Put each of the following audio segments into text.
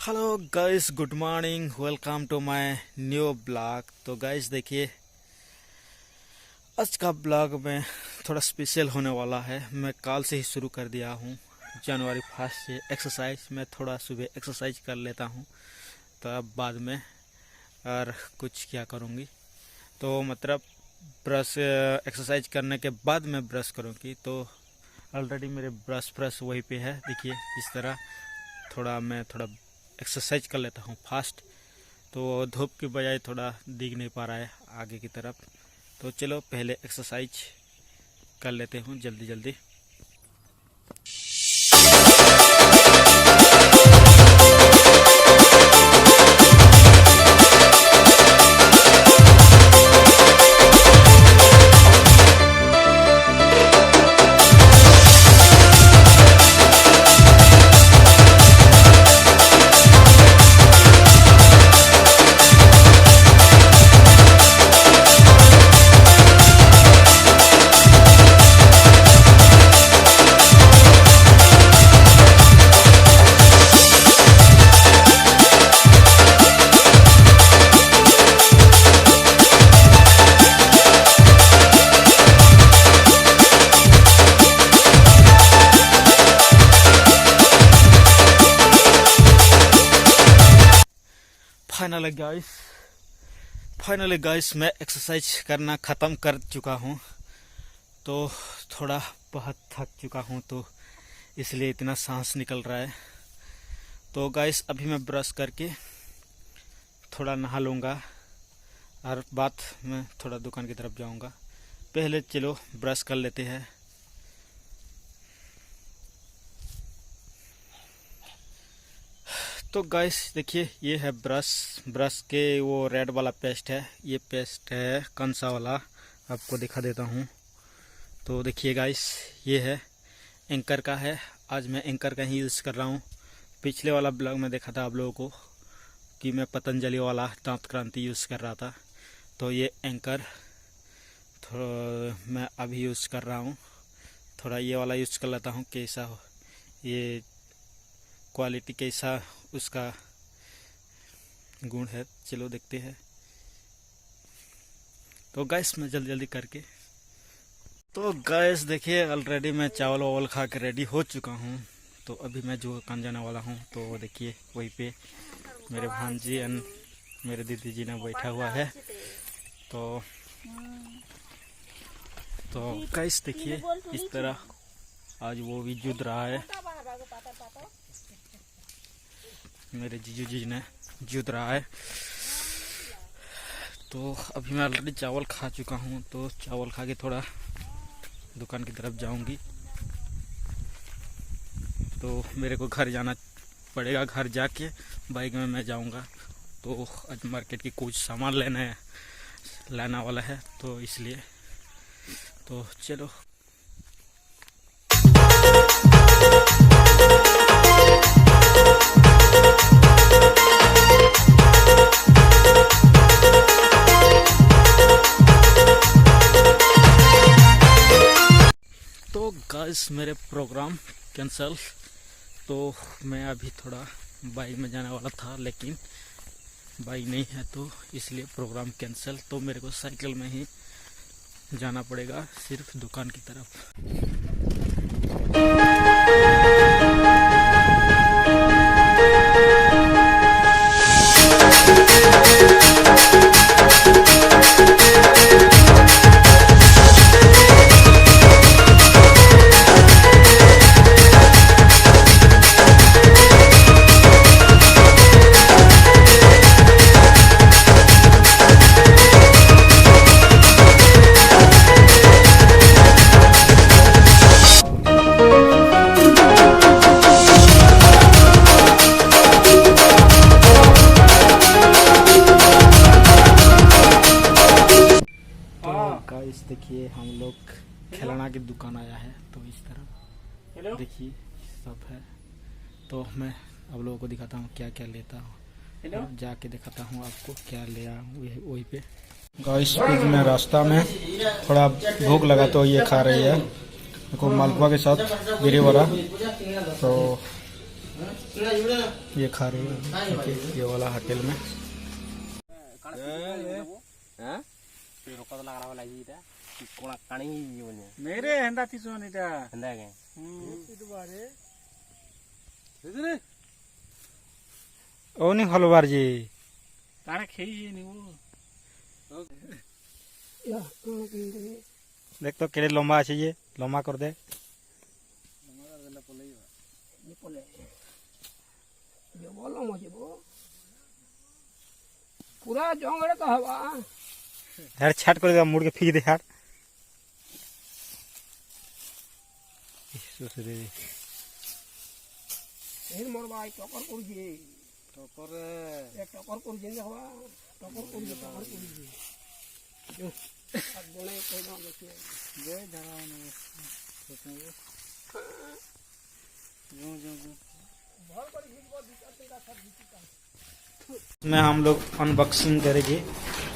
Hello guys, good morning. Welcome to my new blog. तो guys देखिए, आज का ब्लॉग में थोड़ा स्पेशल होने वाला है। मैं कल से ही शुरू कर दिया हूँ, जनवरी 1 से एक्सरसाइज। मैं थोड़ा सुबह एक्सरसाइज कर लेता हूँ, तो अब बाद में और कुछ क्या करूँगी, तो मतलब ब्रश एक्सरसाइज करने के बाद मैं ब्रश करूँगी। तो ऑलरेडी मेरे ब्रश वहीं पे है, देखिए इस तरह। मैं थोड़ा एक्सरसाइज कर लेता हूँ फास्ट, तो धूप की बजाय थोड़ा दिख नहीं पा रहा है आगे की तरफ। तो चलो पहले एक्सरसाइज कर लेते हूँ जल्दी जल्दी। फाइनली गाइस मैं एक्सरसाइज करना ख़त्म कर चुका हूँ। तो थोड़ा बहुत थक चुका हूँ, तो इसलिए इतना सांस निकल रहा है। तो गाइस अभी मैं ब्रश करके थोड़ा नहा लूँगा और बाद में थोड़ा दुकान की तरफ जाऊँगा। पहले चलो ब्रश कर लेते हैं। तो गाइस देखिए, ये है ब्रश के वो रेड वाला पेस्ट है। ये पेस्ट है कंसा वाला, आपको दिखा देता हूँ। तो देखिए गाइस, ये है एंकर का है। आज मैं एंकर का ही यूज़ कर रहा हूँ। पिछले वाला ब्लॉग में देखा था आप लोगों को कि मैं पतंजलि वाला दांत क्रांति यूज़ कर रहा था। तो ये एंकर मैं अभी यूज़ कर रहा हूँ। थोड़ा ये वाला यूज़ कर लेता हूँ, कैसा हो ये क्वालिटी, कैसा उसका गुण है, चलो देखते हैं। तो गैस मैं जल्दी जल्दी करके, तो गैस देखिए ऑलरेडी मैं चावल वावल खा के रेडी हो चुका हूँ। तो अभी मैं जो काम जाने वाला हूँ, तो देखिए वहीं पे मेरे भांजी एंड मेरे दीदी जी ने बैठा हुआ है। तो गैस देखिए इस तरह आज वो भी जुद रहा है, मेरे जीजू जी ने जुद रहा है। तो अभी मैं ऑलरेडी चावल खा चुका हूँ, तो चावल खा के थोड़ा दुकान की तरफ जाऊंगी। तो मेरे को घर जाना पड़ेगा, घर जाके बाइक में मैं जाऊंगा। तो आज मार्केट की कुछ सामान लाना वाला है, तो इसलिए तो चलो। तो गाइस मेरे प्रोग्राम कैंसल। तो मैं अभी थोड़ा बाइक में जाने वाला था, लेकिन बाइक नहीं है, तो इसलिए प्रोग्राम कैंसल। तो मेरे को साइकिल में ही जाना पड़ेगा सिर्फ दुकान की तरफ। गाइस देखिए, हम लोग खिलौना की दुकान आया है। तो इस तरह देखिए सब है। तो मैं आप लोगों को दिखाता हूँ क्या क्या लेता हूँ, जाके दिखाता हूँ आपको क्या ले आया हूँ वहीं पे। गाइस में रास्ता में थोड़ा भूख लगा, तो ये खा रही है देखो, मालपुआ के साथ गिरी वड़ा। तो ये खा रहे हैं ये वाला होटल में। मेरे हेंदा थी सोन इटा हेंदा के ओ नहीं हलवार जी तारा खेई नहीं वो देख तो केड़े लंबा আছে ये लंबा कर दे पूरा जंगल का हवा यार छाट कर मुड़ के फेंक दे यार এর মোর ভাই টকর করছে টকর করছে হওয়া টকর করছে আর বলে কই দাও দেখি যে দাঁড়াও না में हम लोग अनबॉक्सिंग करेंगे।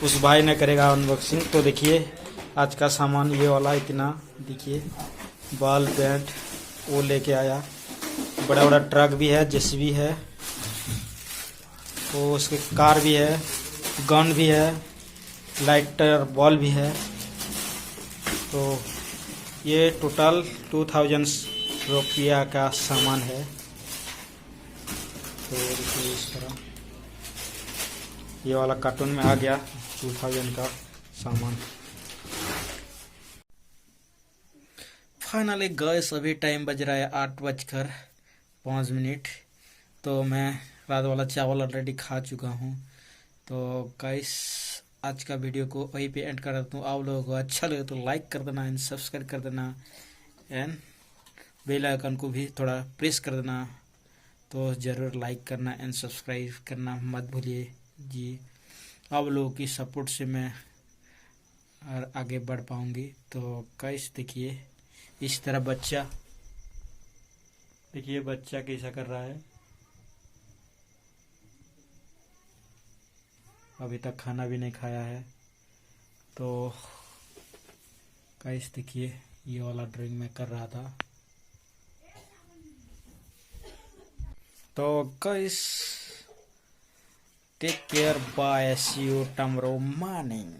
उस भाई ने करेगा अनबॉक्सिंग। तो देखिए आज का सामान ये वाला इतना देखिए बॉल बैट वो लेके आया। बड़ा बड़ा ट्रक भी है जेसीबी है तो उसके कार भी है गन भी है लाइटर बॉल भी है। तो ये टोटल 2000 रुपया का सामान है। तो देखिए इस तरह ये वाला कार्टून में आ गया 2000 का सामान। फाइनली गैस अभी टाइम बज रहा है 8:05। तो मैं रात वाला चावल ऑलरेडी खा चुका हूँ। तो गाइस आज का वीडियो को वहीं पे एंड कर देता हूँ। आप लोगों को अच्छा लगे तो लाइक कर देना एंड सब्सक्राइब कर देना एंड बेल आइकन को भी थोड़ा प्रेस कर देना। तो ज़रूर लाइक करना एंड सब्सक्राइब करना मत भूलिए जी। आप लोगों की सपोर्ट से मैं और आगे बढ़ पाऊंगी। तो गाइस देखिए इस तरह बच्चा देखिए बच्चा कैसा कर रहा है। अभी तक खाना भी नहीं खाया है। तो गाइस देखिए ये वाला ड्राइंग मैं कर रहा था। तो guys take care bye see you tomorrow morning.